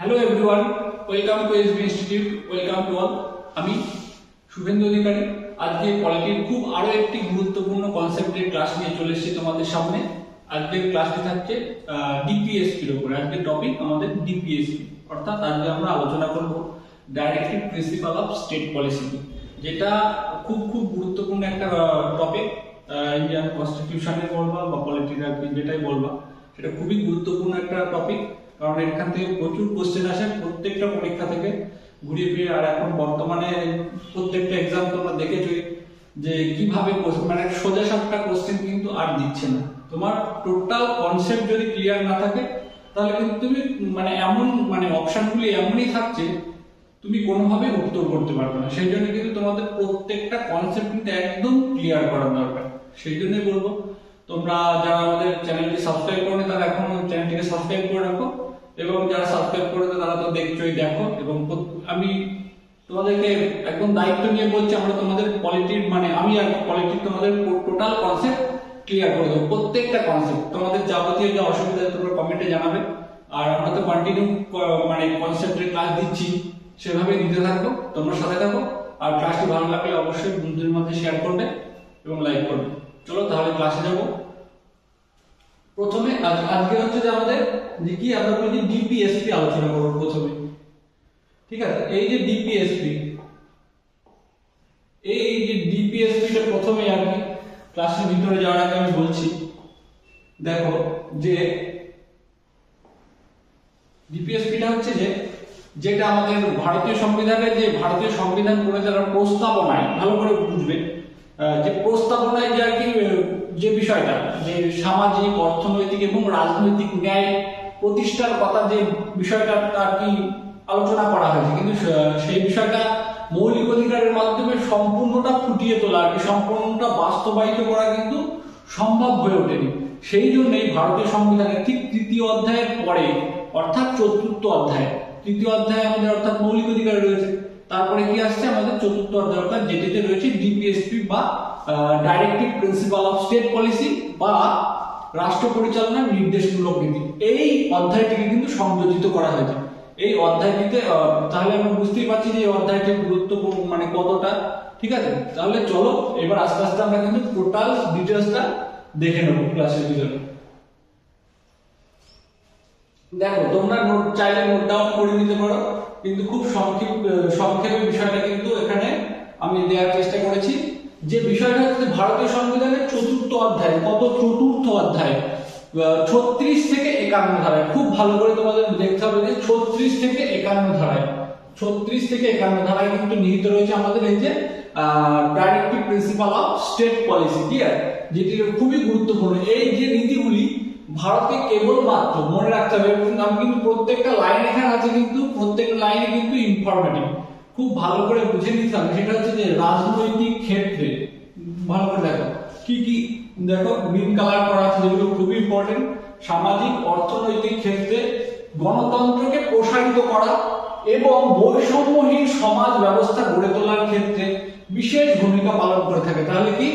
Hello everyone, welcome to SB institute. Welcome to all. আমি শুভেন্দু অধিকারী আজকে পলিটির খুব আরো একটি গুরুত্বপূর্ণ কনসেপ্টের ক্লাস নিয়ে চলে এসেছি তোমাদের সামনে। আজকের ক্লাসটি থাকছে ডিপিএসপির উপরে। আজকের টপিক আমাদের ডিপিএসপি, অর্থাৎ আজকে আমরা আলোচনা করব directive principle of state policy, যেটা খুব খুব গুরুত্বপূর্ণ একটা টপিক। ইন্ডিয়ান কনস্টিটিউশনে বলবা বা পলিটির যেটাই বলবা, সেটা খুবই গুরুত্বপূর্ণ একটা টপিক, কারণ এখান থেকে প্রচুর কোশ্চেন আসে প্রত্যেকটা পরীক্ষা থেকে ঘুরিয়ে ফিরে। আর এখন বর্তমানে প্রত্যেকটা এক্সাম তোমরা দেখেছো যে কিভাবে মানে সোজা সাপটা কোশ্চেন কিন্তু আর দিচ্ছে না। তোমার টোটাল কনসেপ্ট যদি ক্লিয়ার না থাকে, তাহলে কিন্তু তুমি মানে এমন মানে অপশনগুলি এমনই থাকছে তুমি কোনোভাবে উত্তর করতে পারবে না। সেই জন্য কিন্তু তোমাদের প্রত্যেকটা কনসেপ্ট কিন্তু একদম ক্লিয়ার করার দরকার। সেই জন্যই বলবো তোমরা যারা আমাদের চ্যানেলটি সাবস্ক্রাইব করো তারা এখন চ্যানেলটিকে সাবস্ক্রাইব করে রাখো, এবং যারা সাবস্ক্রাইব করেছে তারা তো দেখছোই, দেখো। এবং আমি তোমাদেরকে একদম দায়িত্ব নিয়ে বলছি, আমরা তোমাদের পলিটির মানে আমি আর পলিটির তোমাদের টোটাল কনসেপ্ট ক্লিয়ার করে দেবো। প্রত্যেকটা কনসেপ্ট তোমাদের যাবতীয় যা অসুবিধা তোমরা কমেন্টে জানাবে। আর আমরা তো কন্টিনিউ মানে কনসেপ্টের ক্লাস দিচ্ছি, সেভাবে দিতে থাকবো, তোমরা সাথে থাকো। আর ক্লাসটি ভালো লাগলে অবশ্যই বন্ধুদের মধ্যে শেয়ার করবে এবং লাইক করবে। চলো তাহলে ক্লাসে যাবো। প্রথমে আজকে হচ্ছে যে আমাদের যে কি আমরা বলি ডিপিএসপি আলোচনা করব প্রথমে, ঠিক আছে? এই যে ডিপিএসপি, এই যে ডিপিএসপিটা প্রথমে আর কি ক্লাসের ভিতরে যাওয়ার আগে আমি বলছি, দেখো যে ডিপিএসপিটা হচ্ছে যে যেটা আমাদের ভারতীয় সংবিধানের যে ভারতীয় সংবিধান করে যারা প্রস্তাবনায়, ভালো করে বুঝবে যে প্রস্তাবনায় যে আর কি যে বিষয়টা যে সামাজিক, অর্থনৈতিক এবং রাজনৈতিক ন্যায় প্রতিষ্ঠার কথা যে বিষয়টা আর কি আলোচনা করা হয়েছে, কিন্তু সেই বিষয়টা মৌলিক অধিকারের মাধ্যমে সম্পূর্ণটা ফুটিয়ে তোলা আর কি সম্পূর্ণটা বাস্তবায়িত করা কিন্তু সম্ভব হয়ে ওঠেনি। সেই জন্যই ভারতীয় সংবিধানের ঠিক তৃতীয় অধ্যায়ের পরে, অর্থাৎ চতুর্থ অধ্যায়, তৃতীয় অধ্যায় আমাদের অর্থাৎ মৌলিক অধিকার রয়েছে, তারপরে কি আসছে আমাদের চতুর্থ অধ্যায় অর্থাৎ যেটিতে রয়েছে ডিপিএসপি বা directive principle of state policy বা রাষ্ট্র পরিচালনার নির্দেশমূলক নীতি। এই অধ্যায়টিকে কিন্তু সংযোজিত করা হয়েছে এই অধ্যায়টিতে। তাহলে আমরা বুঝতেই পারছি যে এই অধ্যায়টির গুরুত্বপূর্ণ মানে কতটা, ঠিক আছে? তাহলে চলো এবার আস্তে আস্তে আমরা কিন্তু টোটাল ডিটেইলসটা দেখে নেব ক্লাসের ভিতরে। দেখো তোমরা নোট চাইলে নোট ডাউন করে নিতে পারো, কিন্তু খুব সংক্ষেপে বিষয়টা কিন্তু এখানে আমি দেওয়ার চেষ্টা করেছি। যে বিষয়টা হচ্ছে ভারতীয় সংবিধানের চতুর্থ অধ্যায়, কত চতুর্থ অধ্যায় 36 থেকে 51 ধারায়, খুব ভালো করে তোমাদের দেখতে হবে যে 36 থেকে 51 ধারায়, 36 থেকে 51 ধারায় কিন্তু নিহিত রয়েছে আমাদের এই যে directive principle of state policy, ঠিক আছে? যেটি খুবই গুরুত্বপূর্ণ। এই যে নীতিগুলি ভারতে কেবলমাত্র মনে রাখতে হবে, আমি কিন্তু প্রত্যেকটা লাইন এখানে আছে, কিন্তু প্রত্যেকটা লাইনে কিন্তু ইনফরমেটিভ, খুব ভালো করে বুঝে নিতে হবে। সেটা হচ্ছে যে রাজনৈতিক ক্ষেত্রে ভালো করে দেখো কি কি, দেখো গ্রিন কালার করা আছে যেগুলো খুবই ইম্পর্টেন্ট। সামাজিক অর্থনৈতিক ক্ষেত্রে গণতন্ত্রকে প্রসারিত করা এবং বৈষম্যহীন সমাজ ব্যবস্থা গড়ে তোলার ক্ষেত্রে বিশেষ ভূমিকা পালন করে থাকে। তাহলে কি,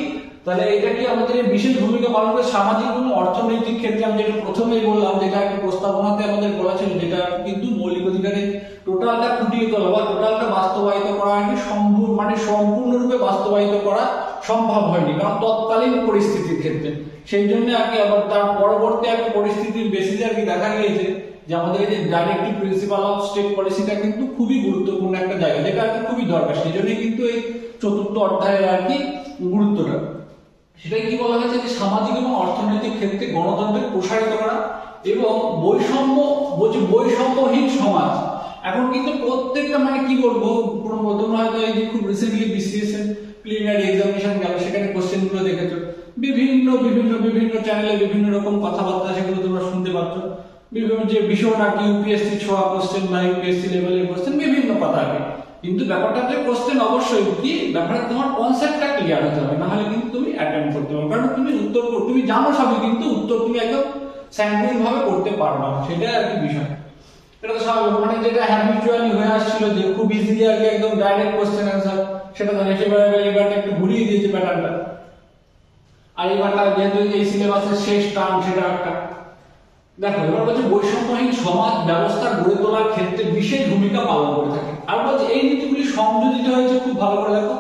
তাহলে এটা কি আমাদের বিশেষ ভূমিকা পালন করে সামাজিক এবং অর্থনৈতিক ক্ষেত্রে? আমি যেটা প্রথমেই বললাম, যেটা প্রস্তাবনাতে আমাদের বলা ছিল, যেটা কিন্তু মৌলিক অধিকারের টোটালটা ফুটিয়ে তোলা বা টোটালটা বাস্তবায়িত করা আর কি মানে সম্পূর্ণরূপে বাস্তবায়িত করা সম্ভব হয়নি, কারণ তৎকালীন পরিস্থিতির ক্ষেত্রে। সেই জন্য আর কি আবার তার পরবর্তী আর কি পরিস্থিতির বেসিসে আর কি দেখা গিয়েছে যে আমাদের এই যে ডাইরেক্টিভ প্রিন্সিপাল অফ স্টেট পলিসিটা কিন্তু খুবই গুরুত্বপূর্ণ একটা জায়গা, যেটা আর কি খুবই দরকার। সেই জন্যই কিন্তু এই চতুর্থ অধ্যায়ের আর কি গুরুত্বটা। সেটাই কি বলা হয়েছে যে সামাজিক এবং অর্থনৈতিক ক্ষেত্রে গণতন্ত্রকে প্রসারিত করা এবং বৈষম্যহীন সমাজ। এখন কিন্তু প্রত্যেকটা মানে কি বলবো, তোমরা হয়তো এই যে খুব রিসেন্টলি বিসিএস এর প্রিলিমিনারি এক্সামিনেশন গেল, সেখানে কোশ্চেন গুলো দেখেছো, বিভিন্ন বিভিন্ন বিভিন্ন চ্যানেলে বিভিন্ন রকম কথাবার্তা, সেগুলো তোমরা শুনতে পাচ্ছ। বিভিন্ন যে বিষয় নাকি ইউপিএসসি ছোঁয়া কোশ্চেন বা ইউপিএসসি লেভেলের কোশ্চেন, বিভিন্ন কথা আছে। কিন্তু ব্যাপারটা যে কোশ্চেন অবশ্যই কি ব্যাপারটা তোমার কনসেপ্টটা ক্লিয়ার হতে হবে, না হলে কিন্তু তুমি অ্যাটেম্প করতে পারবে। কারণ তুমি উত্তর তুমি জানো সবই, কিন্তু উত্তর তুমি একদম স্যাম্পলিং ভাবে করতে পারবে না, সেটাই আর কি বিষয়। এটা তো স্বাভাবিক, মানে যেটা হ্যাবিচুয়ালি হয়ে আসছিল যে খুব ইজিলি আর কি একদম ডাইরেক্ট কোশ্চেন অ্যান্সার, সেটা তো এবারটা একটু ঘুরিয়ে দিয়েছে প্যাটার্নটা। আর এবারটা যেহেতু এই সিলেবাসের শেষ টার্ম, সেটা একটা দেখো এবার বলছে বৈষম্যহীন সমাজ ব্যবস্থা গড়ে তোলার ক্ষেত্রে বিশেষ ভূমিকা পালন করে থাকে। আর বলছে এই নীতিগুলি সংযোজিত হয়েছে, খুব ভালো করে দেখো,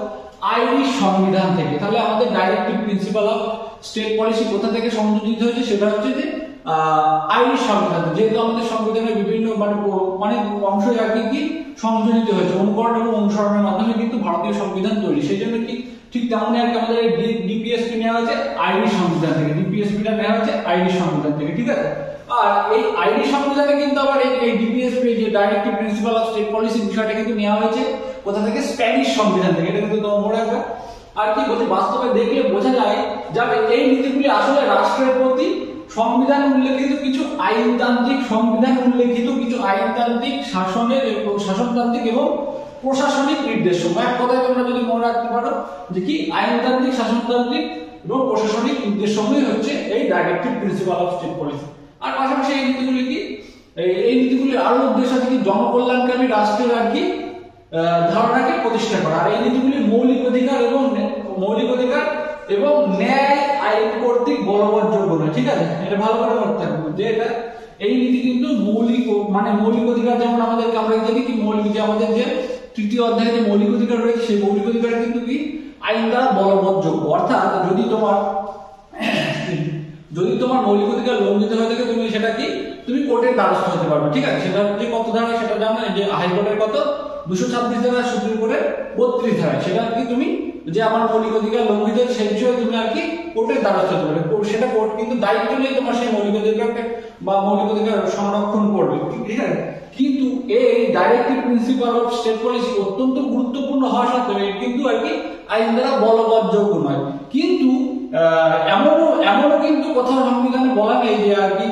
আইরিশ সংবিধান থেকে। তাহলে আমাদের directive principle of state policy কোথা থেকে সংযোজিত হয়েছে, সেটা হচ্ছে যে আইরিশ সংবিধান। যেহেতু আমাদের সংবিধানের বিভিন্ন মানে অংশ আর কি সংযোজিত হয়েছে, অনুকরণ এবং অনুসরণের মাধ্যমে কিন্তু ভারতীয় সংবিধান তৈরি। সেই জন্য কি ঠিক তেমনই আর কি আমাদের ডিপিএসপি নেওয়া হয়েছে আইরিশ সংবিধান থেকে, ডিপিএসপিটা নেওয়া হয়েছে আইরিশ সংবিধান থেকে, ঠিক আছে। আর এই আইরিশ সংবিধানে কিন্তু আবার এই ডিপিএসপি যে directive principle of state policy বিষয়টা কিন্তু নেওয়া হয়েছে কোথা থেকে, স্প্যানিশ সংবিধান থেকে। এটা কিন্তু তোমার মনে রাখবে। আর কি বলছে, বাস্তবে দেখলে বোঝা যায় যাবে এই নীতিগুলি আসলে রাষ্ট্রের প্রতি সংবিধান উল্লেখিত কিছু আইনতান্ত্রিক শাসনের শাসনতান্ত্রিক এবং প্রশাসনিক নির্দেশ। এক কথায় তোমরা যদি মনে রাখতে পারো যে কি আইনতান্ত্রিক, শাসনতান্ত্রিক এবং প্রশাসনিক নির্দেশসমূহই হচ্ছে এই directive principle of state policy. আর পাশাপাশি এই নীতিগুলি কি, এই নীতিগুলির আরো উদ্দেশ্য আছে কি জনকল্যাণকামী রাষ্ট্রের আর কি ধারণাকে প্রতিষ্ঠা করা। আর এই নীতিগুলির মৌলিক অধিকার এবং ন্যায় আইন কর্তৃক বলবৎযোগ্য নয়, ঠিক আছে। এটা ভালো করে করতে হবে যে এটা এই নীতি কিন্তু মৌলিক অধিকার, যেমন আমাদেরকে আমরা জানি কি মৌলিক, যে আমাদের যে তৃতীয় অধ্যায়ে যে মৌলিক অধিকার রয়েছে সেই মৌলিক অধিকার কিন্তু কি আইন দ্বারা বলবৎযোগ্য। অর্থাৎ যদি তোমার মৌলিক অধিকার লঙ্ঘিত হয়ে থাকে তুমি কোর্টের দ্বারস্থ হতে পারবে, ঠিক আছে। সেটা যে কত ধারায় সেটা জানো, যে হাইকোর্টের কত 226 ধারা, সুপ্রিম কোর্টের 32 ধারায়, সেটা আর কি তুমি যে আমার মৌলিক অধিকার লঙ্ঘিত সেই বিষয়ে তুমি আর কি কোর্টের দ্বারস্থ হতে পারবে। সেটা কোর্ট কিন্তু দায়িত্ব নিয়ে তোমার সেই মৌলিক অধিকারকে বা মৌলিক অধিকার সংরক্ষণ করবে, ঠিক আছে। কিন্তু এই directive principle of state policy অত্যন্ত গুরুত্বপূর্ণ হওয়া সত্ত্বেও কিন্তু আর কি আইন দ্বারা বলবৎযোগ্য নয়। কিন্তু এমনও কিন্তু কোথাও সংবিধানে বলা নেই যে আর কি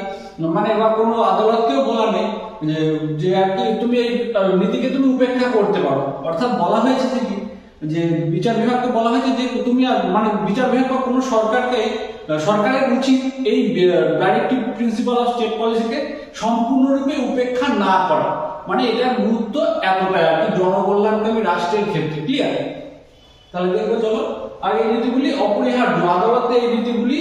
বা কোনো আদালতকেও বলা নেই যে আর কি তুমি এই নীতিকে তুমি উপেক্ষা করতে পারো। অর্থাৎ বলা হয়েছে কি যে বিচার বিভাগকে বলা হয়েছে যে তুমি বিচার বিভাগ বা কোনো সরকারের উচিত এই ডাইরেক্টিভ প্রিন্সিপাল অফ স্টেট পলিসিকে সম্পূর্ণরূপে উপেক্ষা না করা। এটার গুরুত্ব এতটাই আর কি জনকল্যাণকামী রাষ্ট্রের ক্ষেত্রে, ক্লিয়ার। তাহলে দেখবো চলো। আর এই নীতিগুলি অপরিহার্য। আদালতে এই নীতিগুলি,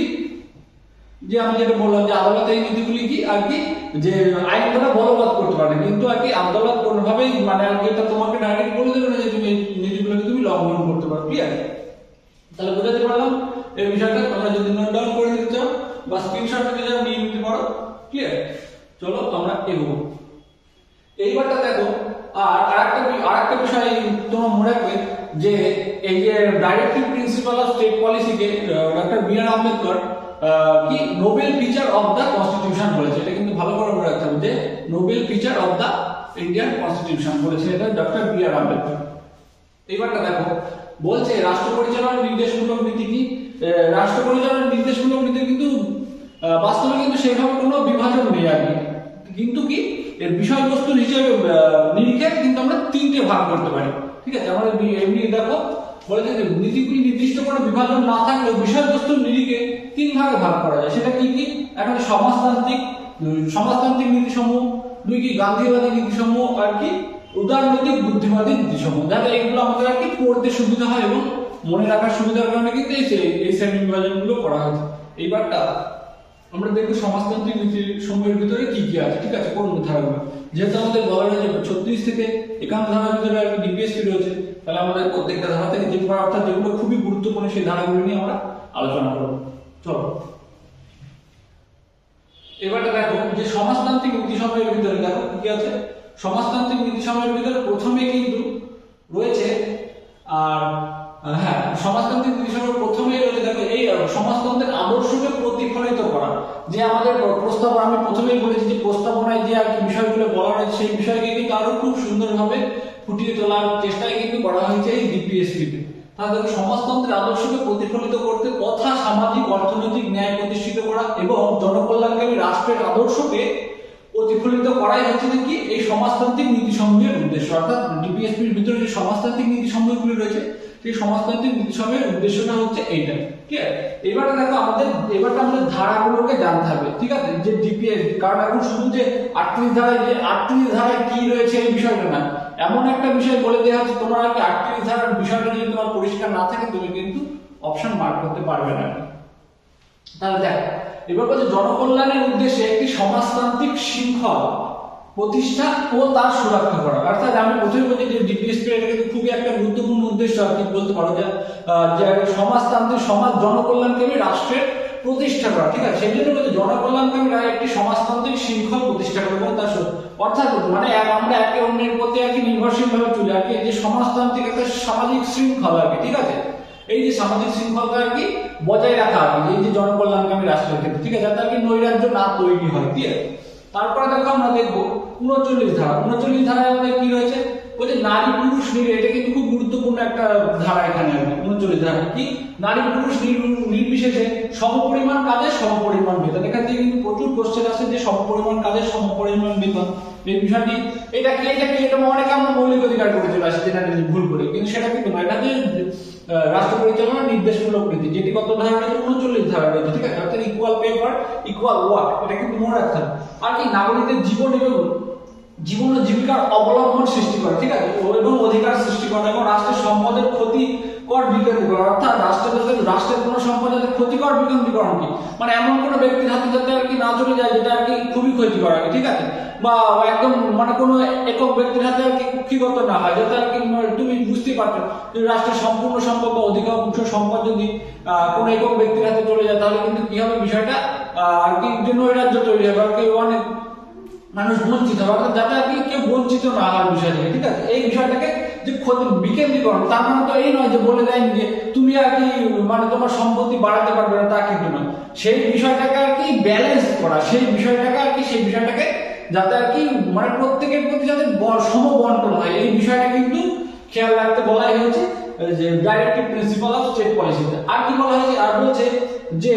যে আমি যেটা বললাম যে আদালতে এই নীতিগুলি কি আর কি যে আইন দ্বারা বলবৎ করতে পারে, কিন্তু আর কি আদালত কোনোভাবেই আর কি এটা তোমাকে ডাইরেক্ট বলে দেবে না যে তুমি এই নীতিগুলোকে তুমি লঙ্ঘন করতে পারো, ক্লিয়ার। তাহলে বুঝাতে পারলাম এই বিষয়টা। তোমরা যদি নোট ডাউন করে নিতে চাও বা স্ক্রিনশট নিতে চাও নিয়ে নিতে পারো, ক্লিয়ার। চলো আমরা এগোবো। এইবারটা দেখো। আর আরেকটা বিষয় তোমরা মনে রাখবে যে এই যে ডাইরেক্টিভ প্রিন্সিপাল অফ স্টেট পলিসিকে ডক্টর বি.আর. আম্বেদকর কি novel feature of the constitution বলেছে। এটা কিন্তু ভালো করে মনে রাখতে হবে যে novel feature of the Indian constitution বলেছে এটা ডক্টর বি.আর. আম্বেদকর। এইবারটা দেখো, বলছে রাষ্ট্র পরিচালনার নির্দেশমূলক নীতি কি, রাষ্ট্র পরিচালনার নির্দেশমূলক নীতি কিন্তু বাস্তবে কিন্তু সেভাবে কোনো বিভাজন নেই আর কি। কিন্তু কি এর বিষয়বস্তুর হিসেবে নিরিখে কিন্তু আমরা 3টে ভাগ করতে পারি, ঠিক আছে। আমাদের এমনি দেখো বলেছে যে নীতিগুলি নির্দিষ্ট কোনো বিভাজন না থাকলেও বিষয়বস্তুর নিরিখে 3 ভাগে ভাগ করা যায়। সেটা কি কি, একটা সমাজতান্ত্রিক নীতিসমূহ, 2 কি গান্ধীবাদী নীতিসমূহ, আর কি উদারনৈতিক বুদ্ধিবাদী নীতিসমূহ। যাতে এগুলো আমাদের আর কি পড়তে সুবিধা হয় এবং মনে রাখার সুবিধার কারণে কিন্তু এই শ্রেণী বিভাজনগুলো করা হয়েছে। এইবারটা আমরা দেখব সমাজতান্ত্রিক নীতি সমূহের ভিতরে কি কি আছে, ঠিক আছে, কোন ধারাগুলো। যেহেতু আমাদের বলা হয়েছে 36 থেকে 51 ধারার ভিতরে আর কি ডিপিএসপি রয়েছে, তাহলে আমাদের প্রত্যেকটা ধারা থেকে যে অর্থাৎ যেগুলো খুবই গুরুত্বপূর্ণ সেই ধারাগুলো নিয়ে আমরা আলোচনা করব। চলো এবারটা দেখো যে সমাজতান্ত্রিক নীতি সমূহের ভিতরে দেখো কি আছে। সমাজতান্ত্রিক নীতি সমূহের ভিতরে প্রথমে কিন্তু রয়েছে সমাজতান্ত্রিক নীতিসমূহের প্রথমেই রয়েছে দেখো এই সমাজতন্ত্রের আদর্শকে প্রতিফলিত করা। যে আমাদের প্রস্তাবনা, আমি প্রথমেই বলেছি যে প্রস্তাবনায় যে আর কি বিষয়গুলো বলা হয়েছে সেই বিষয়কে কিন্তু আরো খুব সুন্দরভাবে ফুটিয়ে তোলার চেষ্টাই কিন্তু করা হয়েছে এই ডিপিএসপিতে। তাহলে সমাজতন্ত্রের আদর্শকে প্রতিফলিত করতে তথা সামাজিক অর্থনৈতিক ন্যায় প্রতিষ্ঠিত করা এবং জনকল্যাণকামী রাষ্ট্রের আদর্শকে প্রতিফলিত করাই হচ্ছে কি এই সমাজতান্ত্রিক নীতি সমূহের উদ্দেশ্য। অর্থাৎ ডিপিএসপির ভিতরে যে সমাজতান্ত্রিক নীতি সমূহগুলি রয়েছে সেই সমাজতান্ত্রিক নীতি সমূহের উদ্দেশ্যটা হচ্ছে এইটা, ঠিক আছে। এবারটা দেখো আমাদের ধারাগুলোকে জানতে হবে, ঠিক আছে, যে ডিপিএসপি। কারণ এখন শুধু যে 38 ধারায় কি রয়েছে এই বিষয়টা না, এমন একটা বিষয় বলে দেওয়া হচ্ছে তোমার আর কি 38 ধারার বিষয়টা যদি তোমার পরিষ্কার না থাকে তুমি কিন্তু অপশন মার্ক করতে পারবে না। তাহলে দেখো এবার বলছে জনকল্যাণের উদ্দেশ্যে একটি সমাজতান্ত্রিক শৃঙ্খল প্রতিষ্ঠা ও তার সুরক্ষা করা। অর্থাৎ আমি প্রথমে বলছি যে ডিপিএসপি এটা কিন্তু খুবই একটা গুরুত্বপূর্ণ উদ্দেশ্য আর কি বলতে পারো, যে সমাজতান্ত্রিক সমাজ জনকল্যাণকামী রাষ্ট্রের প্রতিষ্ঠা করা, ঠিক আছে। সেই জন্য বলছে জনকল্যাণকামী একটি সমাজতান্ত্রিক শৃঙ্খল প্রতিষ্ঠা করা এবং তার অর্থাৎ মানে আমরা একে অন্যের প্রতি আর কি নির্ভরশীল ভাবে চলে আর কি, যে সমাজতান্ত্রিক একটা সামাজিক শৃঙ্খলা আর কি, ঠিক আছে। এই যে সামাজিক শৃঙ্খলতা আর কি বজায় রাখা আর কি, এই যে জনকল্যাণকামী রাষ্ট্রের ক্ষেত্রে, ঠিক আছে, যাতে আর কি নৈরাজ্য না তৈরি হয়, ঠিক আছে। তারপরে দেখো আমরা দেখবো 39 ধারা। 39 ধারায় আমাদের কি রয়েছে, বলছে নারী পুরুষ এটা কিন্তু খুব গুরুত্বপূর্ণ একটা ধারা এখানে। 39 ধারা কি, নারী পুরুষ নির্বিশেষে সমপরিমাণ কাজে সমপরিমাণ বেতন। এখান থেকে কিন্তু প্রচুর কোশ্চেন আছে যে সমপরিমাণ কাজে সমপরিমাণ বেতন এই বিষয়টি এটা কি অনেকে আমরা মৌলিক অধিকার করে চলে আসি যেটা ভুল করে, কিন্তু সেটা কিন্তু না, এটা যে রাষ্ট্র পরিচালনা নির্দেশমূলক নীতি, যেটি কত ধারা রয়েছে, 39 ধারা রয়েছে, ঠিক আছে। অর্থাৎ equal pay for equal work, এটা কিন্তু মনে রাখতে হবে। আর কি নাগরিকদের জীবন ও জীবিকার অবলম্বন সৃষ্টি করে, ঠিক আছে, এবং অধিকার সৃষ্টি করে এবং রাষ্ট্রের সম্পদের ক্ষতিকর বিকেন্দ্রীকরণ। অর্থাৎ রাষ্ট্রের কোনো সম্পদ যাতে ক্ষতিকর বিকেন্দ্রীকরণ কি, মানে এমন কোনো ব্যক্তির হাতে যাতে আর কি না চলে যায় যেটা আর কি খুবই ক্ষতিকর আর কি, ঠিক আছে, বা একদম মানে কোনো একক ব্যক্তির হাতে আর কি কুক্ষিগত না হয়, যাতে আর কি তুমি বুঝতেই পারছো যে রাষ্ট্রের সম্পূর্ণ সম্পদ বা অধিকাংশ সম্পদ যদি কোনো একক ব্যক্তির হাতে চলে যায় তাহলে কিন্তু কি হবে বিষয়টা আর কি যে নৈরাজ্য তৈরি হবে আর কি, অনেক মানুষ বঞ্চিত হবে, যাতে আর কি কেউ বঞ্চিত না হওয়ার বিষয় থেকে, ঠিক আছে। এই বিষয়টাকে যে বিকেন্দ্রীকরণ, তার মানে তো এই নয় যে বলে দেয় যে তুমি আর কি মানে তোমার সম্পত্তি বাড়াতে পারবে না, তা কিন্তু নয়। সেই বিষয়টাকে আর কি ব্যালেন্স করা, সেই বিষয়টাকে যাতে আর কি মানে প্রত্যেকের প্রতি যাতে সমবন্টন হয়, এই বিষয়টা কিন্তু খেয়াল রাখতে বলাই হয়েছে যে ডাইরেক্টিভ প্রিন্সিপাল অফ স্টেট পলিসিতে। আর কি বলা হয়েছে, আর বলছে যে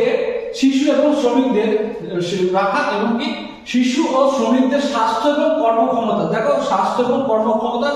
শিশু এবং শ্রমিকদের রাখা এবং কি শিশু ও শ্রমিকদের স্বাস্থ্য এবং কর্মক্ষমতা, দেখো স্বাস্থ্য এবং কর্মক্ষমতা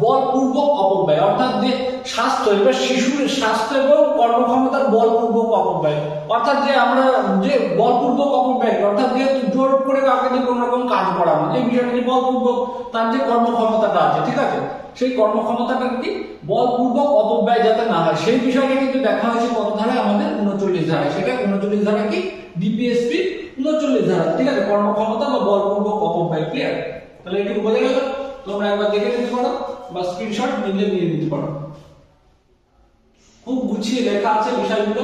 বলপূর্বক অপব্যয়, অর্থাৎ যে স্বাস্থ্য এবার শিশুর স্বাস্থ্য এবং কর্মক্ষমতার বলপূর্বক অপব্যয়, অর্থাৎ যে আমরা যে বলপূর্বক অপব্যয় অর্থাৎ যে জোর করে কাউকে যে কোনো রকম কাজ করানো, এই বিষয়টা যে বলপূর্বক তার যে কর্মক্ষমতাটা আছে, ঠিক আছে, সেই কর্মক্ষমতাটা কি বলপূর্বক অপব্যয় যাতে না হয় সেই বিষয়টা কিন্তু দেখা হয়েছে কত ধারায়, আমাদের 39 ধারায়। সেটা 39 ধারা কি ডিপিএসপি 39 ধারা, ঠিক আছে, কর্মক্ষমতা বা বলপূর্বক অপব্যয়। ক্লিয়ার? তাহলে একটু বোঝা গেল, তোমরা একবার দেখে নিতে পারো বা স্ক্রিনশট নিয়ে নিতে পারো। খুব গুছিয়ে লেখা আছে বিষয়গুলো,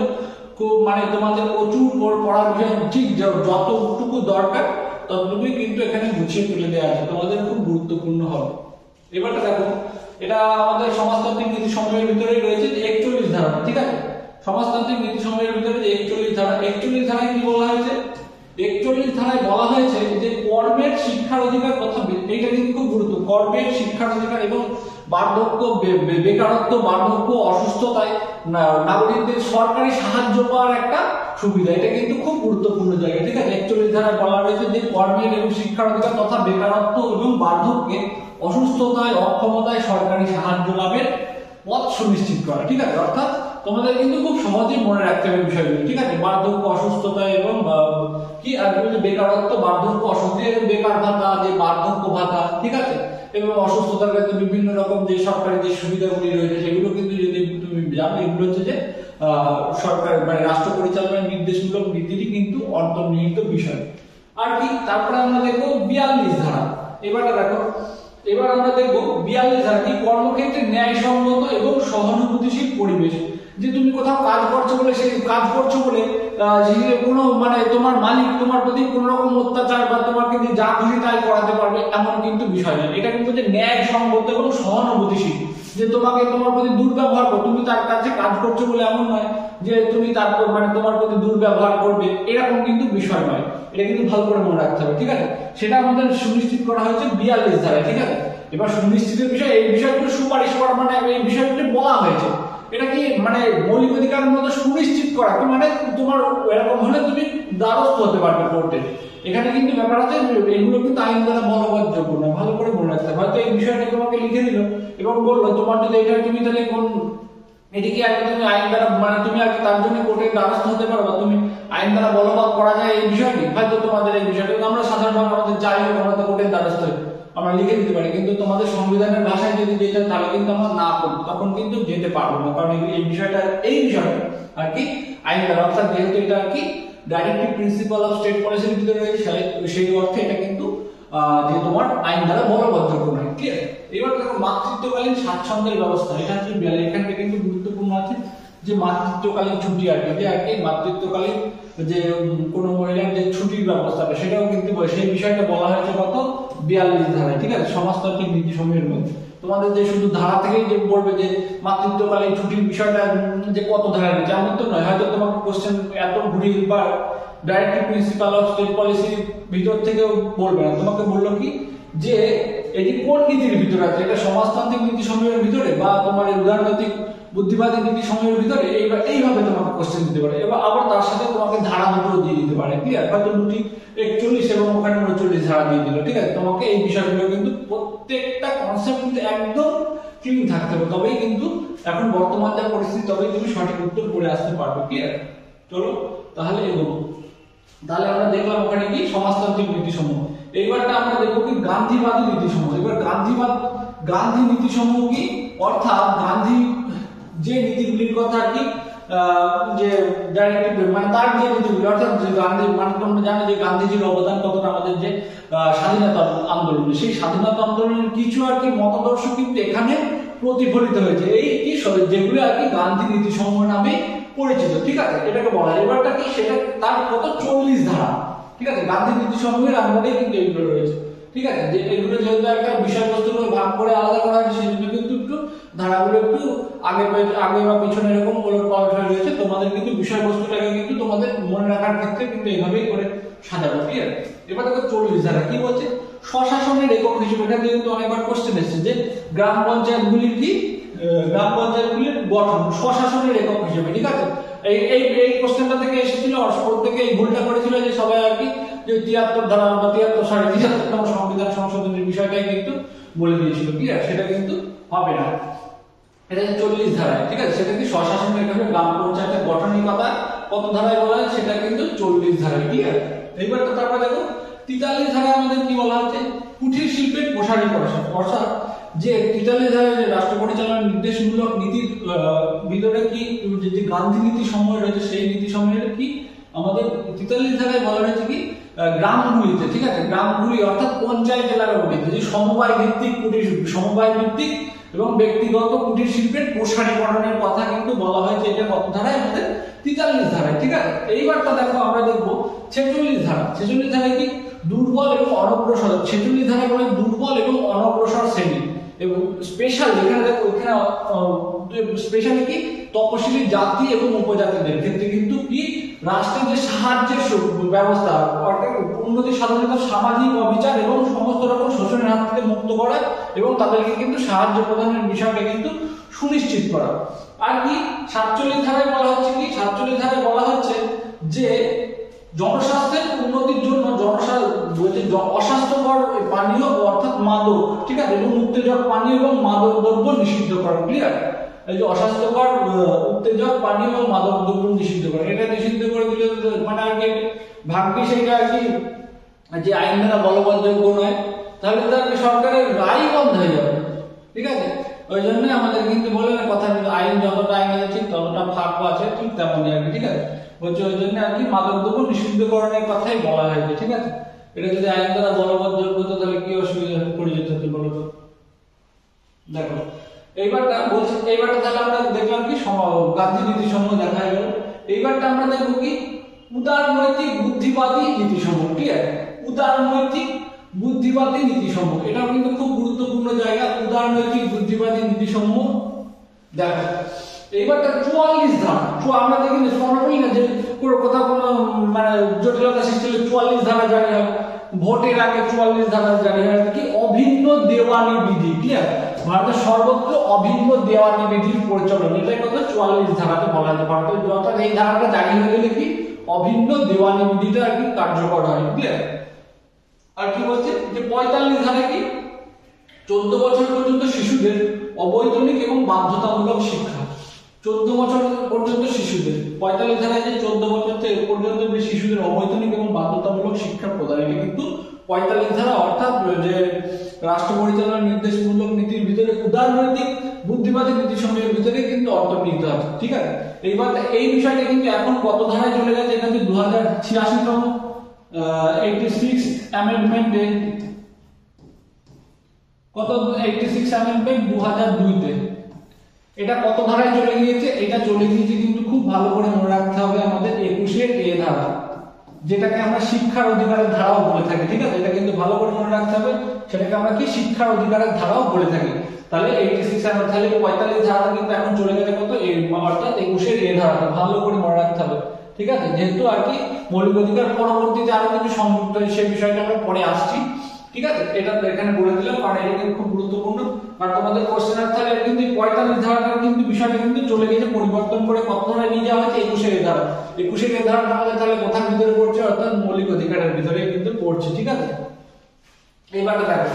খুব মানে তোমাদের প্রচুর পড়ার বিষয়, ঠিক যতটুকু দরকার ততটুকুই কিন্তু এখানে গুছিয়ে তুলে দেওয়া আছে, তোমাদের খুব গুরুত্বপূর্ণ হবে। এবারটা দেখো, এটা আমাদের সমাজতান্ত্রিক নীতি সমূহের ভিতরেই রয়েছে 41 ধারা, ঠিক আছে। সমাজতান্ত্রিক নীতি সমূহের ভিতরে 41 ধারা, 41 ধারায় কি বলা হয়েছে, 41 ধারায় বলা হয়েছে যে কর্মের শিক্ষার অধিকার কথা, এইটা কিন্তু খুব গুরুত্ব, কর্মের শিক্ষার অধিকার এবং বার্ধক্য, বেকারত্ব, বার্ধক্য, অসুস্থতায় নাগরিকদের সরকারি সাহায্য পাওয়ার একটা সুবিধা, এটা কিন্তু খুব গুরুত্বপূর্ণ জায়গা, ঠিক আছে। 41 ধারায় বলা রয়েছে যে কর্মের এবং শিক্ষার অধিকার তথা বেকারত্ব এবং বার্ধক্যে, অসুস্থতায়, অক্ষমতায় সরকারি সাহায্য লাভের পথ সুনিশ্চিত করা, ঠিক আছে। অর্থাৎ তোমাদের কিন্তু খুব সহজেই মনে রাখতে হবে বিষয়গুলো, ঠিক আছে। বার্ধক্য, অসুস্থতা এবং কি আর বেকারত্ব, বার্ধক্য, অসুস্থতা, বেকার ভাতা, যে বার্ধক্য ভাতা, ঠিক আছে, এবং অসুস্থতার ক্ষেত্রে বিভিন্ন রকম যে সরকারি যে সুবিধাগুলি রয়েছে সেগুলো কিন্তু যদি তুমি জানো, এগুলো হচ্ছে যে সরকার মানে রাষ্ট্র পরিচালনার নির্দেশমূলক নীতিটি কিন্তু অন্তর্নিহিত বিষয়। আর কি তারপরে আমরা দেখবো 42 ধারা। এবারটা দেখো, এবার আমরা দেখবো 42 ধারা কি, কর্মক্ষেত্রে ন্যায়সঙ্গত এবং সহানুভূতিশীল পরিবেশ, যে তুমি কোথাও কাজ করছো বলে সেই কাজ করছো বলে কোনো মানে তোমার মালিক তোমার প্রতি কোন রকম অত্যাচার বা তোমাকে দিয়ে যা খুশি তাই করাতে পারবে এমন কিন্তু বিষয় নয়। এটা কিন্তু যে ন্যায়সঙ্গত এবং সহানুভূতিশীল, যে তোমাকে তোমার প্রতি দুর্ব্যবহার করবে, তুমি তার কাছে কাজ করছো বলে এমন নয় যে তুমি তারপর মানে তোমার প্রতি দুর্ব্যবহার করবে, এরকম কিন্তু বিষয় নয়। এটা কিন্তু ভালো করে মনে রাখতে হবে, ঠিক আছে। সেটা আমাদের সুনিশ্চিত করা হয়েছে 42 ধারায়, ঠিক আছে। এবার সুনিশ্চিতের বিষয়, এই বিষয়গুলো সুপারিশ করা মানে এই বিষয়গুলো বলা হয়েছে, এটা কি মানে মৌলিক অধিকারের মধ্যে সুনিশ্চিত করা, মানে তোমার এরকম হলে তুমি দ্বারস্থ হতে পারবে কোর্টে। এখানে কিন্তু ব্যাপার আছে, এগুলো কিন্তু আইন দ্বারা বলবৎযোগ্য না, ভালো করে মনে রাখতে হবে। হয়তো এই বিষয়টা তোমাকে লিখে দিল এবং বললো তোমার যদি এটা তুমি তাহলে কোন এদিকে আর তুমি আইন দ্বারা মানে তুমি আর তার জন্য কোর্টের দ্বারস্থ হতে পারো বা তুমি আইন দ্বারা বলবৎ করা যায় এই বিষয়টি, হয়তো তোমাদের এই বিষয়টা আমরা সাধারণ আমাদের যাই হোক আমরা তো কোর্টের দ্বারস্থ হই, আমরা লিখে দিতে পারি, কিন্তু তোমাদের সংবিধানের ভাষায় যদি যেতে তাহলে কিন্তু আমরা না করবো, তখন কিন্তু যেতে পারবো না, কারণ এই বিষয়টা আর কি আইন দ্বারা, অর্থাৎ যেহেতু এটা আর কি ডাইরেক্টিভ প্রিন্সিপাল অফ স্টেট পলিসির ভিতরে রয়েছে, সেই অর্থে এটা কিন্তু যে তোমার আইন দ্বারা বলবৎযোগ্য নয়। ক্লিয়ার? এবার দেখো মাতৃত্বকালীন স্বাচ্ছন্দ্যের ব্যবস্থা, এটা হচ্ছে এখানটা কিন্তু গুরুত্বপূর্ণ আছে যে মাতৃত্বকালীন ছুটি আর কি মাতৃত্বকালীন যে কোনো মহিলার যে ছুটির ব্যবস্থাটা সেটাও কিন্তু সেই বিষয়টা বলা হয়েছে কত 42 ধারায়। ঠিক আছে? সমাজতান্ত্রিক নীতিসমূহের মধ্যে তোমাদের যে শুধু ধারা থেকেই যে বলবে যে মাতৃত্বকালীন ছুটির বিষয়টা যে কত ধারায় রয়েছে এমন তো নয়, হয়তো তোমাকে কোশ্চেন এত ঘুরিয়ে বা ডাইরেক্টিভ প্রিন্সিপাল অফ স্টেট পলিসির ভিতর থেকেও বলবে না, তোমাকে বললো কি যে এটি কোন নীতির ভিতরে আছে, এটা সমাজতান্ত্রিক নীতি সমূহের ভিতরে বা তোমার উদারনৈতিক বুদ্ধিবাদী নীতি সমূহের ভিতরে, এইভাবে তোমাকে কোশ্চেন দিতে পারে। এবার আবার তার সাথে তোমাকে ধারা দুটো দিয়ে দিতে পারে। ক্লিয়ার? হয়তো দুটি 41 এবং ওখানে 39 ধারা দিয়ে দিল। ঠিক আছে? তোমাকে এই বিষয়গুলো কিন্তু প্রত্যেকটা কনসেপ্ট কিন্তু একদম ক্লিন থাকতে হবে, তবেই কিন্তু এখন বর্তমান যা পরিস্থিতি তবেই তুমি সঠিক উত্তর করে আসতে পারবে। ক্লিয়ার? চলো তাহলে এগোবো। তাহলে আমরা দেখলাম ওখানে কি সমাজতান্ত্রিক নীতিসমূহ। এইবারটা আমরা দেখবো কি গান্ধীবাদী নীতিসমূহ। এবার গান্ধী নীতিসমূহ কি, অর্থাৎ গান্ধী যে নীতিগুলির কথা কি যে ডাইরেক্টিভ মানে তার যে নীতিগুলি, অর্থাৎ যে গান্ধী মানে তোমরা জানো যে গান্ধীজির অবদান কতটা আমাদের যে স্বাধীনতা আন্দোলনে, সেই স্বাধীনতা আন্দোলনের কিছু আর কি মতাদর্শ কিন্তু এখানে প্রতিফলিত হয়েছে, এই কি যেগুলো আর কি গান্ধী নীতিসমূহ নামে পরিচিত। ঠিক আছে? এটাকে বলা হয়। এবারটা কি সেটা তার কত 40 ধারা। ঠিক আছে? গান্ধী নীতিসমূহের আন্ডারে কিন্তু এগুলো রয়েছে। ঠিক আছে? যে এগুলো যেহেতু একটা বিষয়বস্তুগুলো ভাগ করে আলাদা করা হয়েছে সেই জন্য কিন্তু একটু ধারাগুলো একটু আগে বা পিছনে এরকম ওলটপালট হয়ে রয়েছে। তোমাদের কিন্তু বিষয়বস্তুটাকে কিন্তু তোমাদের মনে রাখার ক্ষেত্রে কিন্তু এইভাবেই করে সাজাবো। ক্লিয়ার? এবার দেখো 40 ধারা কি বলছে, স্বশাসনের একক হিসেবে। এটা কিন্তু অনেকবার কোশ্চেন এসেছে যে গ্রাম পঞ্চায়েতগুলির কি গ্রাম পঞ্চায়েতগুলির গঠন স্বশাসনের একক হিসেবে। ঠিক আছে? এই কোশ্চেনটা থেকে এসেছিল, প্রত্যেকে এই ভুলটা করেছিল যে সবাই আর কি যে 73 ধারা বা 73 সংবিধান সংশোধনের বিষয়টাই কিন্তু বলে দিয়েছিল। ক্লিয়ার? সেটা কিন্তু হবে না, এটা 40 ধারায়। ঠিক আছে? সেটা কি স্বশাসনের এখানে গ্রাম পঞ্চায়েতের গঠনের কথা কত ধারায় বলা হয়, সেটা কিন্তু 40 ধারায়। ক্লিয়ার? এইবার তো তারপর দেখো 43 ধারায় আমাদের কি বলা হচ্ছে, কুটির শিল্পের প্রসারীকরণ। অর্থাৎ যে 43 ধারায় যে রাষ্ট্র পরিচালনার নির্দেশমূলক নীতির ভিতরে কি যে গান্ধী নীতি সমূহ রয়েছে সেই নীতি সমূহের কি আমাদের 43 ধারায় বলা হয়েছে কি গ্রামগুলিতে। ঠিক আছে? গ্রামগুলি অর্থাৎ পঞ্চায়েত এলাকাগুলিতে যে সমবায় ভিত্তিক কুটির সমবায় ভিত্তিক এবং ব্যক্তিগত কুটির শিল্পের প্রসারীকরণের কথা কিন্তু বলা হয়েছে। এটা কত ধারায় আমাদের 43 ধারায়। ঠিক আছে? এইবারটা দেখো আমরা দেখবো 46 ধারা। 46 ধারায় কি দুর্বল এবং অনগ্রসর। 46 ধারায় বলে দুর্বল এবং অনগ্রসর শ্রেণী এবং স্পেশাল, যেখানে দেখো ওখানে স্পেশালি কি তপশিলি জাতি এবং উপজাতিদের ক্ষেত্রে কিন্তু কি রাষ্ট্রের যে সাহায্যের ব্যবস্থা অর্থাৎ উন্নতি সাধনের সামাজিক অবিচার এবং সমস্ত রকম শোষণের হাত থেকে মুক্ত করা এবং তাদেরকে কিন্তু সাহায্য প্রদানের বিষয়টা কিন্তু সুনিশ্চিত করা। আর কি 47 ধারায় বলা হচ্ছে কি 47 ধারায় বলা হচ্ছে যে জনস্বাস্থ্যের উন্নতির জন্য অস্বাস্থ্যকর পানীয় অর্থাৎ মাদক, ঠিক আছে, এবং উত্তেজক পানীয় এবং মাদক দ্রব্য নিষিদ্ধ করা। ক্লিয়ার? এই যে অস্বাস্থ্যকর উত্তেজক পানীয় এবং মাদক দ্রব্য নিষিদ্ধ করা, এটা নিষিদ্ধ করে দিলে মানে আর কি ভাগ্যে সেটা আর কি যে আইন দ্বারা বলবৎযোগ্য নয়, তাহলে তার সরকারের রায় বন্ধ হয়ে যাবে। ঠিক আছে? ওই জন্য আমাদের কিন্তু বলে না কথা, আইন যতটা আইন আছে ঠিক ততটা ফাঁক আছে, ঠিক তেমনই আর কি। ঠিক আছে? বলছে ওই জন্য আর কি মাদকদ্রব্য নিষিদ্ধকরণের কথাই বলা হয়েছে। ঠিক আছে? এটা যদি আইন দ্বারা বলবৎযোগ্য হতো তাহলে কি অসুবিধা পড়ে যেতে হতো বলো তো। দেখো এইবারটা বলছি, এইবারটা তাহলে আমরা দেখলাম কি গান্ধী নীতি সমূহ দেখা গেল। এইবারটা আমরা দেখবো কি উদারনৈতিক বুদ্ধিবাদী নীতি সমূহ। ঠিক আছে? উদারনৈতিক বুদ্ধিবাদী নীতি সমূহ, এটাও কিন্তু খুব গুরুত্বপূর্ণ জায়গা। উদারনৈতিক বুদ্ধিবাদী নীতি সমূহ দেখো এইবারটা 44 ধারা। আমরা দেখি আমরা বলি না যে কোনো কোথাও কোনো মানে জটিলতা সৃষ্টি হলে 44 ধারা জারি হয়, ভোটের আগে 44 ধারা জারি হয় কি অভিন্ন দেওয়ানি বিধি। ক্লিয়ার? ভারতের সর্বত্র অভিন্ন দেওয়ানি বিধির প্রচলন, এটাই কথা 44 ধারাতে বলা হয়। ভারতের অর্থাৎ এই ধারাটা জারি হয়ে গেলে কি অভিন্ন দেওয়ানি বিধিটা আর কি কার্যকর হয়। ক্লিয়ার? আর কি বলছে যে 45 ধারা কি 14 বছর পর্যন্ত শিশুদের অবৈতনিক এবং বাধ্যতামূলক শিক্ষা। 14 বছর পর্যন্ত শিশুদের, 45 ধারায় যে 14 বছর পর্যন্ত যে শিশুদের অবৈতনিক এবং বাধ্যতামূলক শিক্ষা প্রদান, এটা কিন্তু 45 ধারা, অর্থাৎ যে রাষ্ট্র পরিচালনার নির্দেশমূলক নীতির ভিতরে উদারনৈতিক বুদ্ধিবাদী নীতিসমূহের ভিতরে কিন্তু অন্তর্নিহিত আছে। ঠিক আছে, এইবার এই বিষয়টা কিন্তু এখন কত ধারায় চলে গেছে, এখানে 2086তম 86 অ্যামেন্ডমেন্টে, কত 86 অ্যামেন্ডমেন্ট 2002 তে এটা কত ধারায় চলে গিয়েছে, এটা চলে গিয়েছে কিন্তু খুব ভালো করে মনে রাখতে হবে আমাদের 21A ধারা, যেটাকে আমরা শিক্ষার অধিকারের ধারাও বলে থাকি। ঠিক আছে, এটা কিন্তু ভালো করে মনে রাখতে হবে, সেটাকে আমরা কি শিক্ষার অধিকারের ধারাও বলে থাকি। তাহলে 86 তাহলে 45 ধারাটা কিন্তু এখন চলে গেছে কত, অর্থাৎ 21A ধারাটা ভালো করে মনে রাখতে হবে। ঠিক আছে, যেহেতু আর কি মৌলিক অধিকার পরবর্তীতে আরো কিছু সংযুক্ত হয়, সেই বিষয়টা আমরা পরে আসছি। ঠিক আছে, এটা এখানে বলে দিলাম, কারণ এটা কিন্তু খুব গুরুত্বপূর্ণ, কারণ তোমাদের কোশ্চেন আসতে গেলে কিন্তু 45 ধারাটার কিন্তু বিষয়টা কিন্তু চলে গেছে, পরিবর্তন করে কত ধারায় নিয়ে যাওয়া হয়েছে, 21A ধারা। 21A ধারাটা আমাদের তাহলে কোথার ভিতরে পড়ছে, অর্থাৎ মৌলিক অধিকারের ভিতরে কিন্তু পড়ছে। ঠিক আছে, এইবারটা দেখো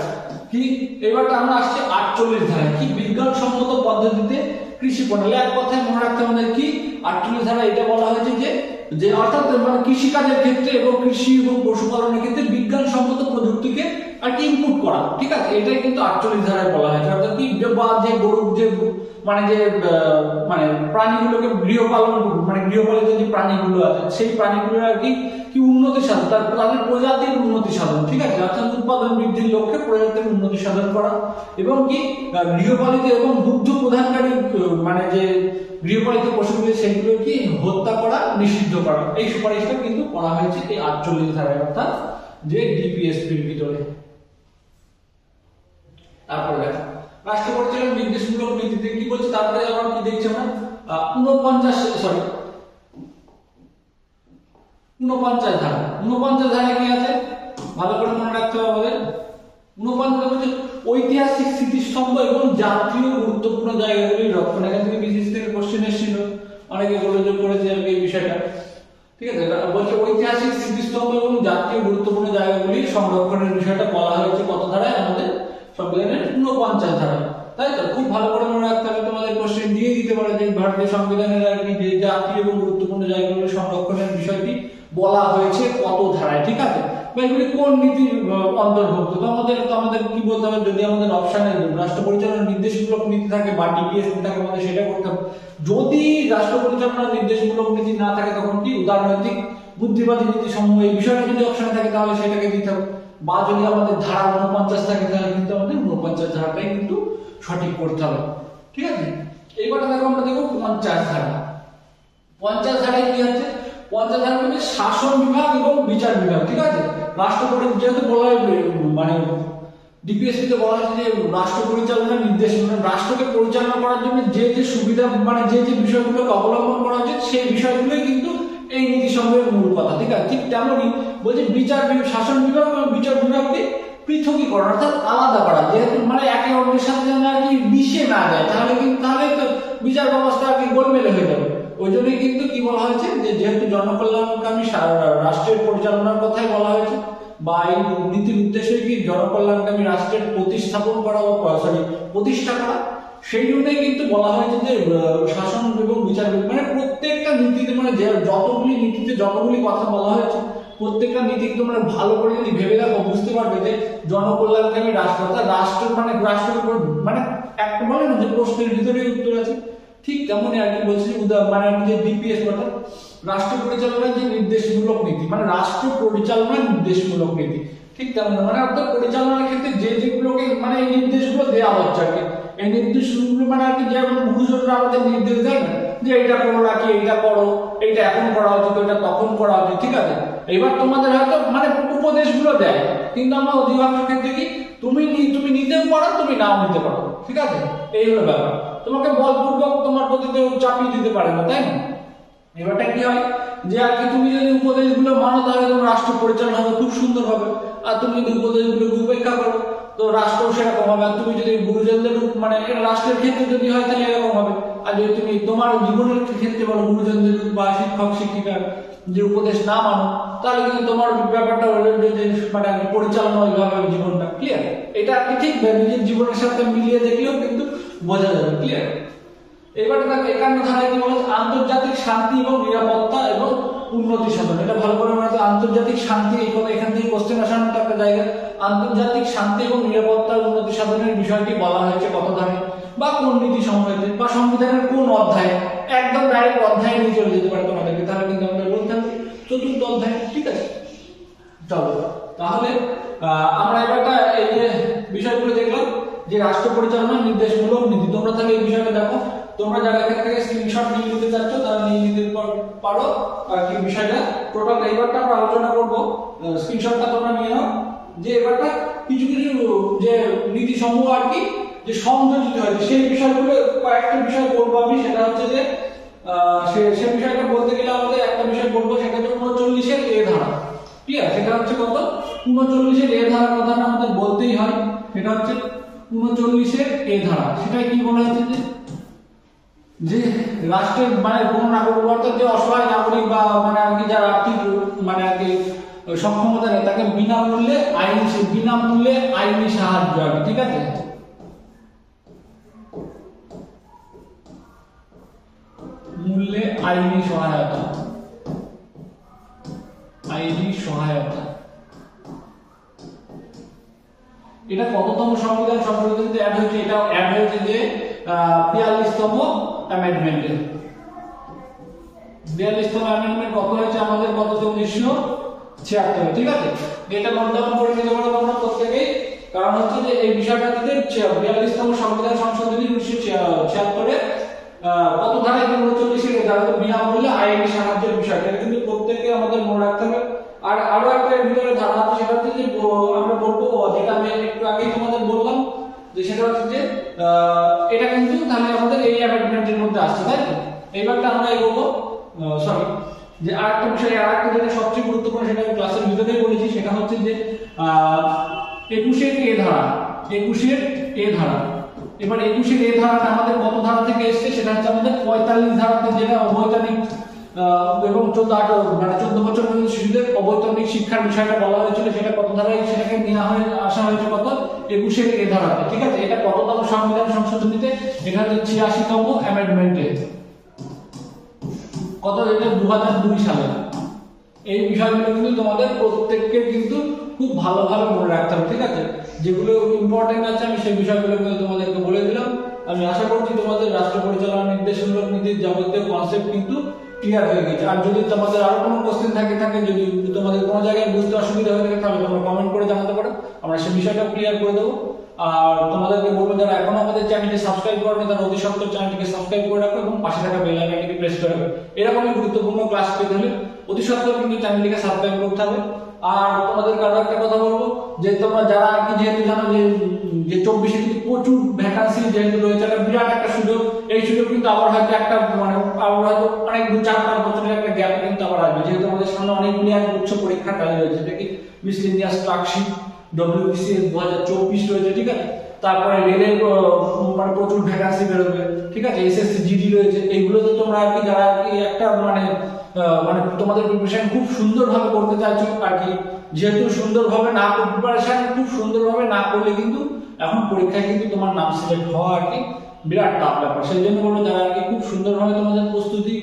কি, এইবারটা আমরা আসছে 48 ধারায়, কি বিজ্ঞানসম্মত পদ্ধতিতে কৃষি প্রণালী। এক কথায় মনে রাখতে আমাদের কি 48 ধারা এটা বলা হয়েছে যে অর্থাৎ মানে কৃষিকাজের ক্ষেত্রে এবং কৃষি এবং পশুপালনের ক্ষেত্রে বিজ্ঞানসম্মত প্রযুক্তিকে আর কি ইনপুট করা। ঠিক আছে, এটাই কিন্তু 48 ধারায় বলা হয়েছে, অর্থাৎ কি যে গরু যে মানে প্রাণীগুলোকে গৃহপালন, মানে গৃহপালিত যে প্রাণীগুলো আছে সেই প্রাণীগুলোর আর কি উন্নতি সাধন, তাদের প্রজাতির উন্নতি সাধন। ঠিক আছে, অর্থাৎ উৎপাদন বৃদ্ধির লক্ষ্যে প্রজাতির উন্নতি সাধন করা, এবং কি গৃহপালিত এবং দুগ্ধ প্রদানকারী মানে যে গৃহপালিত পশুগুলি সেগুলো কি হত্যা করা, নিষিদ্ধ করা, এই সুপারিশটা কিন্তু করা হয়েছে এই 48 ধারায়, অর্থাৎ যে ডিপিএসপির ভিতরে। তারপরে দেখো রাষ্ট্র পরিচালনা নির্দেশমূলক নীতিতে কি বলছে, তারপরে আমরা কি দেখছি আমরা 49 ধারা। 49 ধারায় কি আছে ভালো করে মনে রাখতে হবে আমাদের। 49 হচ্ছে ঐতিহাসিক স্মৃতিস্তম্ভ এবং জাতীয় গুরুত্বপূর্ণ জায়গাগুলি রক্ষণ। এখান থেকে বিশেষ থেকে কোশ্চেন এসেছিল, অনেকে গোলযোগ করেছে আর কি এই বিষয়টা। ঠিক আছে, বলছে ঐতিহাসিক স্মৃতিস্তম্ভ এবং জাতীয় গুরুত্বপূর্ণ জায়গাগুলি সংরক্ষণের বিষয়টা বলা হয়েছে কত ধারায়, আমাদের সংবিধানের 49 ধারায়। তাই তো, খুব ভালো করে মনে রাখতে হবে, তোমাদের কোশ্চেন দিয়ে দিতে পারে যে ভারতীয় সংবিধানের আর কি যে জাতীয় এবং গুরুত্বপূর্ণ জায়গাগুলি সংরক্ষণের বিষয়টি বলা হয়েছে কত ধারায়। ঠিক আছে, এগুলি কোন নীতির অন্তর্ভুক্ত, তো আমাদের কি বলতে হবে, যদি আমাদের অপশনে রাষ্ট্র পরিচালনার নির্দেশমূলক নীতি থাকে বা ডিপিএসপি থাকে, আমাদের সেটা করতে হবে। যদি রাষ্ট্র পরিচালনার নির্দেশমূলক নীতি না থাকে, তখন কি উদারনৈতিক বুদ্ধিবাদী নীতি সমূহ, এই বিষয়টা যদি অপশনে থাকে তাহলে সেটাকে দিতে হবে। বা যদি আমাদের ধারা 49 থাকে, তাহলে কিন্তু আমাদের 49 ধারাটাই কিন্তু সঠিক করতে হবে। ঠিক আছে, এইবারটা দেখো আমরা দেখো 50 ধারা। 50 ধারায় কি আছে, 50 ধারা মানে শাসন বিভাগ এবং বিচার বিভাগ। ঠিক আছে, রাষ্ট্রপতি যেহেতু বলা হয় মানে ডিপিএসপি তে বলা হয়েছে যে রাষ্ট্র পরিচালনার নির্দেশ, মানে রাষ্ট্রকে পরিচালনা করার জন্য যে যে সুবিধা মানে যে যে বিষয়গুলোকে অবলম্বন করা উচিত সেই বিষয়গুলোই কিন্তু এই নীতি সমূহের মূল কথা। ঠিক আছে, ঠিক তেমনই বলছে শাসন বিভাগ এবং বিচার বিভাগকে পৃথকীকরণ, অর্থাৎ আলাদা করা, যেহেতু মানে একে অন্যের সাথে যেন আর কি মিশে না যায়, তাহলে তো বিচার ব্যবস্থা আর কি গোলমেলে হয়ে যাবে। ওই জন্যই কিন্তু কি বলা হয়েছে যে যেহেতু জনকল্যাণকামী রাষ্ট্রের পরিচালনার কথাই বলা হয়েছে, বা এই নীতির উদ্দেশ্য কি জনকল্যাণকামী রাষ্ট্রের প্রতিষ্ঠা করা, সেই জন্যই কিন্তু বলা হয়েছে যে শাসন এবং বিচার, মানে প্রত্যেকটা নীতিতে মানে যতগুলি নীতিতে যতগুলি কথা বলা হয়েছে প্রত্যেকটা নীতি তোমরা ভালো করে যদি ভেবে দেখো বুঝতে পারবে যে জনকল্যাণকামী রাষ্ট্র, অর্থাৎ রাষ্ট্র রাষ্ট্রের উপর মানে একটা বলে না যে প্রশ্নের ভিতরে উত্তর আছে, ঠিক তেমনই আর কি বলছি মানে যে ডিপিএস অর্থাৎ রাষ্ট্র পরিচালনার যে নির্দেশমূলক নীতি, মানে রাষ্ট্র পরিচালনার নির্দেশমূলক নীতি, ঠিক তেমন মানে অর্থাৎ পরিচালনার ক্ষেত্রে যেগুলোকে মানে এই নির্দেশগুলো দেওয়া হচ্ছে আর কি, এই নির্দেশগুলো মানে আর কি যেমন গুরুজনরা আমাদের নির্দেশ দেয় না যে এটা করো নাকি এইটা করো, এইটা এখন করা উচিত, ওইটা তখন করা উচিত। ঠিক আছে, এবার তোমাদের হয়তো মানে উপদেশগুলো দেয়, কিন্তু আমরা অধিকাংশ ক্ষেত্রে কি তুমি নিতেও পারো, তুমি নাও নিতে পারো। ঠিক আছে, এই হলো ব্যাপার, তোমাকে বলপূর্বক তোমার প্রতি চাপিয়ে দিতে পারে না, তাই না? এবারটা কি হয় যে আর কি তুমি যদি উপদেশগুলো মানো তাহলে তোমার রাষ্ট্র পরিচালনা হবে খুব সুন্দর হবে, আর তুমি যদি উপদেশগুলোকে উপেক্ষা করো তো রাষ্ট্র সেরকম হবে। আর তুমি যদি গুরুজনদের মানে রাষ্ট্রের ক্ষেত্রে যদি হয় তাহলে এরকম হবে, আর যদি তুমি তোমার জীবনের ক্ষেত্রে বলো গুরুজনদের বা শিক্ষক শিক্ষিকার যে উপদেশ না মানো, তাহলে কিন্তু তোমার ব্যাপারটা হলো যে মানে পরিচালনা ওইভাবে জীবনটা। ক্লিয়ার? এটা আপনি ঠিক নিজের জীবনের সাথে মিলিয়ে দেখলেও কিন্তু বোঝা যাবে। ক্লিয়ার? এবারে দেখো 51 ধারায় কি বলা আছে, আন্তর্জাতিক শান্তি এবং নিরাপত্তা এবং উন্নতি সাধন। এটা ভালো করে মনে রাখো, আন্তর্জাতিক শান্তি, এই কথা এখান থেকে কোশ্চেন আসার মতো একটা জায়গা। আন্তর্জাতিক শান্তি এবং নিরাপত্তা উন্নতি সাধনের বিষয়টি বলা হয়েছে কত ধারায় বা কোন নীতি সমূহেতে বা সংবিধানের কোন অধ্যায়ে, একদম ডাইরেক্ট অধ্যায়ে নিয়ে চলে যেতে পারে তোমাদেরকে, তাহলে কিন্তু আমাদের বলতে হবে 4th অধ্যায়। ঠিক আছে, চলো তাহলে আমরা এবারটা এই যে বিষয়গুলো দেখলাম যে রাষ্ট্র পরিচালনার নির্দেশমূলক নীতি। তোমরা তাহলে এই বিষয়টা দেখো, তোমরা যারা এখান থেকে স্ক্রিনশট নিয়ে নিতে চাচ্ছ তারা নিয়ে নিতে পারো আর কি বিষয়টা। টোটাল এইবারটা আমরা আলোচনা করব, স্ক্রিনশটটা তোমরা নিয়ে নাও, যে এবারটা কিছু কিছু যে নীতি সমূহ আর কি যে সংযোজিত হয়েছে সেই বিষয়গুলো কয়েকটা বিষয় বলবো আমি। সেটা হচ্ছে যে সে বিষয়টা বলতে গেলে আমাদের একটা বিষয় বলবো, সেটা হচ্ছে 39-এর এ ধারা। ঠিক আছে, সেটা হচ্ছে কত, 39-এর এ ধারার কথাটা আমাদের বলতেই হয়। সেটা হচ্ছে 39-এর এ ধারা। সেটা কি বলা হচ্ছে যে রাষ্ট্রের মানে কোন নাগরিক অর্থাৎ যে অসহায় নাগরিক বা মানে আর কি যার আর্থিক মানে আর কি সক্ষমতা নেই তাকে বিনামূল্যে আইনি সাহায্য আর কি। ঠিক আছে, মূল্যে আইনি সহায়তা, এটা কততম সংবিধান সংশোধনীতে অ্যাড হয়েছে? এটা অ্যাড হয়েছে যে 42তম অ্যামেন্ডমেন্টে। 42তম অ্যামেন্ডমেন্ট কত হয়েছে আমাদের, কত, 1976। ঠিক আছে, এটা নোট ডাউন করে নিতে পারো তোমরা প্রত্যেকেই, কারণ হচ্ছে যে এই বিষয়টা থেকে 42তম সংবিধান সংশোধনী 1976 কত ধারায়, 39-এর ধারা, বিনামূল্যে আইনি সাহায্যের বিষয়টা কিন্তু প্রত্যেককে আমাদের মনে রাখতে হবে। আর আরো একটা ভিতরে ধারা আছে, সেটা হচ্ছে যে আমরা বলবো, যেটা আমি একটু আগেই তোমাদের বললাম, যে সেটা হচ্ছে যে এটা কিন্তু তাহলে আমাদের এই অ্যামেন্ডমেন্টের মধ্যে আসছে, তাই তো? এইবারটা আমরা এগোবো, সরি, যে আরেকটা বিষয়, আরেকটা যেটা সবচেয়ে গুরুত্বপূর্ণ, সেটা আমি ক্লাসের ভিতরেই বলেছি, সেটা হচ্ছে যে 21-এর এ ধারা। 21-এর এ ধারা, এবার 21-এর এ ধারাটা আমাদের কত ধারা থেকে এসেছে? সেটা হচ্ছে আমাদের 45 ধারাতে, যেটা অবৈতনিক এবং 14 মানে 14 বছর পর্যন্ত শিশুদের অবৈতনিক শিক্ষার বিষয়টা বলা হয়েছিল। সেটা কত ধারায় সেটাকে নেওয়া আসা হয়েছে, কত, 21-এর এ ধারাতে। ঠিক আছে, এটা কততম সংবিধান সংশোধনীতে? এটা হচ্ছে 86তম অ্যামেন্ডমেন্টে। কত, এটা 2002 সালে। এই বিষয়গুলো কিন্তু তোমাদের প্রত্যেককে কিন্তু খুব ভালোভাবে মনে রাখতে হবে। ঠিক আছে, যেগুলো ইম্পর্টেন্ট আছে আমি সেই বিষয়গুলো তোমাদেরকে বলে দিলাম। আমি আশা করছি তোমাদের রাষ্ট্র পরিচালনা নির্দেশমূলক নীতির যাবতীয় কনসেপ্ট কিন্তু ক্লিয়ার হয়ে গেছে। আর যদি তোমাদের আরো কোনো কোশ্চেন থাকে, যদি তোমাদের কোনো জায়গায় বুঝতে অসুবিধা হয়ে থাকে, তাহলে তোমরা কমেন্ট করে জানাতে পারো, আমরা সেই বিষয়টা ক্লিয়ার করে দেবো। আর তোমাদেরকে বলবো, যারা এখনো আমাদের চ্যানেলটি সাবস্ক্রাইব করেনি তারা অতি সত্বর চ্যানেলটিকে সাবস্ক্রাইব করে রাখো এবং পাশে থাকা বেল আইকনটিকে প্রেস করে রাখো। এরকমই গুরুত্বপূর্ণ ক্লাস পেতে হলে অতি সত্বর কিন্তু চ্যানেলটিকে সাবস্ক্রাইব করতে হবে। আর তোমাদেরকে আরো একটা কথা বলবো, যে তোমরা যারা আর কি যেহেতু জানো যে 24-এ কিন্তু প্রচুর ভ্যাকান্সি যেহেতু রয়েছে, একটা বিরাট একটা সুযোগ। এই সুযোগ কিন্তু আবার হয়তো একটা মানে আবার হয়তো অনেক 2-4-5 বছরের একটা গ্যাপ কিন্তু আবার আসবে, যেহেতু আমাদের সামনে অনেকগুলি এক উচ্চ পরীক্ষা চালু রয়েছে, যেটা কি মিসলেনিয়াস ক্লার্কশিপ, WBCS 2024 রয়েছে। ঠিক আছে, তারপরে রেলের মানে প্রচুর ভ্যাকান্সি বেরোবে। ঠিক আছে, SSC GD রয়েছে। এইগুলোতে তোমরা আর কি যারা আর কি একটা মানে তোমাদের প্রিপারেশন খুব সুন্দরভাবে করতে চাইছো আর কি, যেহেতু সুন্দরভাবে না প্রিপারেশন খুব সুন্দরভাবে না করলে কিন্তু এখন পরীক্ষায় কিন্তু তোমার নাম সিলেক্ট হওয়া আর কি বিরাট টাফ ব্যাপার। সেই জন্য বলবো, যারা আর কি খুব সুন্দরভাবে তোমাদের প্রস্তুতি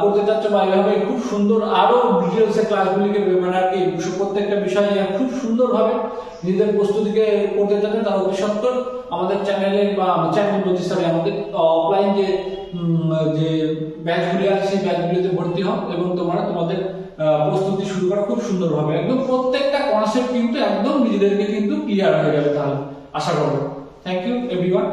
করতে চাচ্ছ বা এইভাবে খুব সুন্দর আরো ডিটেলসে ক্লাসগুলিকে মানে আর কি প্রত্যেকটা বিষয় নিয়ে খুব সুন্দরভাবে নিজেদের প্রস্তুতিকে করতে চাচ্ছেন, তারা অতি সত্বর আমাদের চ্যানেলে বা চ্যানেল প্রতিষ্ঠানে আমাদের অফলাইন যে ব্যাচগুলি আছে সেই ব্যাচগুলিতে ভর্তি হও এবং তোমরা তোমাদের প্রস্তুতি শুরু করো খুব সুন্দরভাবে। একদম প্রত্যেকটা কনসেপ্ট কিন্তু একদম নিজেদেরকে কিন্তু ক্লিয়ার হয়ে যাবে, তাহলে আশা করবো। Thank you everyone.